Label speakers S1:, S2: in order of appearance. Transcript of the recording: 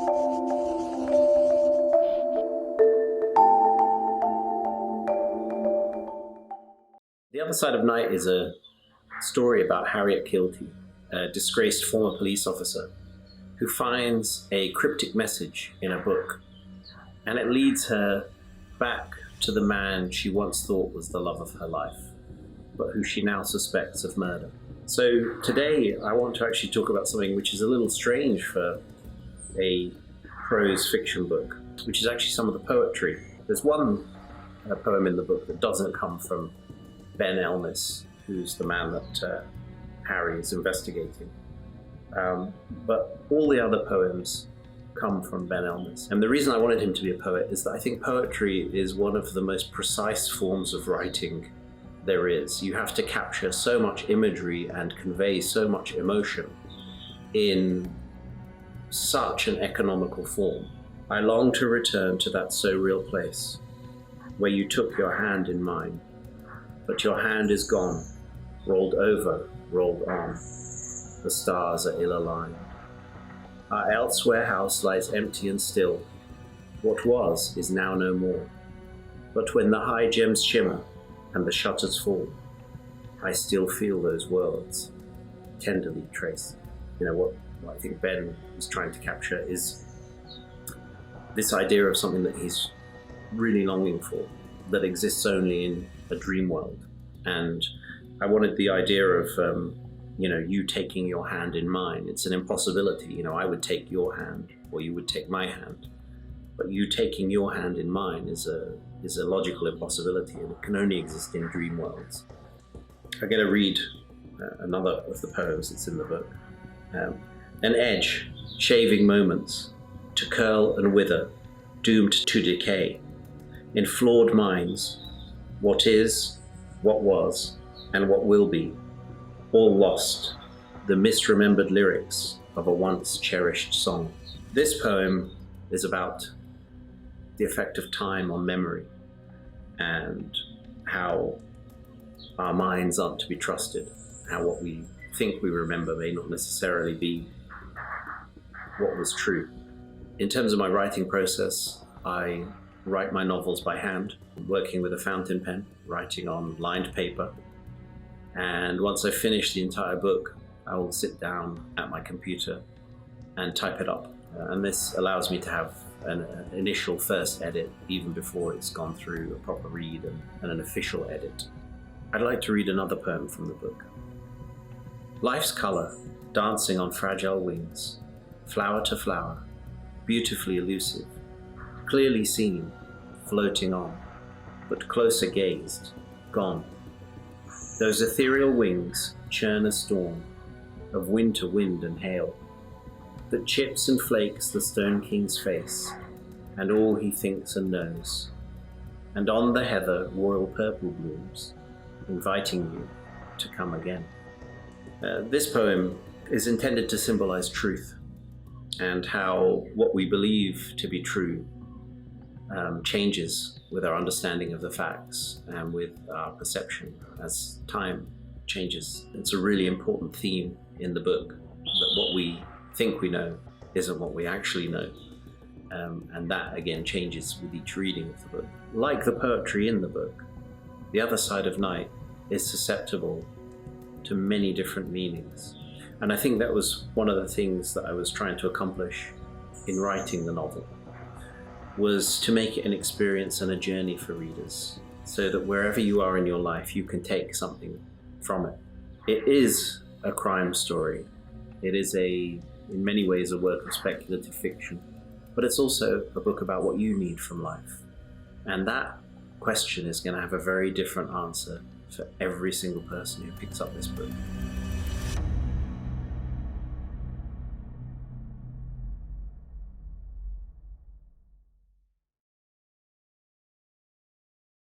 S1: The Other Side of Night is a story about Harriet Kilty, a disgraced former police officer who finds a cryptic message in a book, and it leads her back to the man she once thought was the love of her life, but who she now suspects of murder. So today I want to actually talk about something which is a little strange for a prose fiction book, which is actually some of the poetry. There's one poem in the book that doesn't come from Ben Elmis, who's the man that Harry is investigating. But all the other poems come from Ben Elmis. And the reason I wanted him to be a poet is that I think poetry is one of the most precise forms of writing there is. You have to capture so much imagery and convey so much emotion in such an economical form. I long to return to that so real place where you took your hand in mine, but your hand is gone, rolled over, rolled on. The stars are ill-aligned. Our elsewhere house lies empty and still. What was is now no more. But when the high gems shimmer and the shutters fall, I still feel those worlds tenderly traced. What I think Ben is trying to capture is this idea of something that he's really longing for, that exists only in a dream world. And I wanted the idea of you taking your hand in mine. It's an impossibility. I would take your hand or you would take my hand, but you taking your hand in mine is a logical impossibility, and it can only exist in dream worlds. I'm going to read another of the poems that's in the book. An edge, shaving moments, to curl and wither, doomed to decay. In flawed minds, what is, what was, and what will be, all lost, the misremembered lyrics of a once cherished song. This poem is about the effect of time on memory and how our minds aren't to be trusted, how what we think we remember may not necessarily be what was true. In terms of my writing process, I write my novels by hand, working with a fountain pen, writing on lined paper. And once I finish the entire book, I will sit down at my computer and type it up. And this allows me to have an initial first edit even before it's gone through a proper read and an official edit. I'd like to read another poem from the book. Life's color, dancing on fragile wings, flower to flower, beautifully elusive, clearly seen, floating on, but closer gazed, gone. Those ethereal wings churn a storm of winter wind and hail that chips and flakes the Stone King's face and all he thinks and knows. And on the heather royal purple blooms, inviting you to come again. This poem is intended to symbolize truth and how what we believe to be true changes with our understanding of the facts and with our perception as time changes. It's a really important theme in the book, that what we think we know isn't what we actually know. And that again changes with each reading of the book. Like the poetry in the book, The Other Side of Night is susceptible to many different meanings. And I think that was one of the things that I was trying to accomplish in writing the novel, was to make it an experience and a journey for readers, so that wherever you are in your life, you can take something from it. It is a crime story. It is in many ways a work of speculative fiction, but it's also a book about what you need from life. And that question is going to have a very different answer for every single person who picks up this book.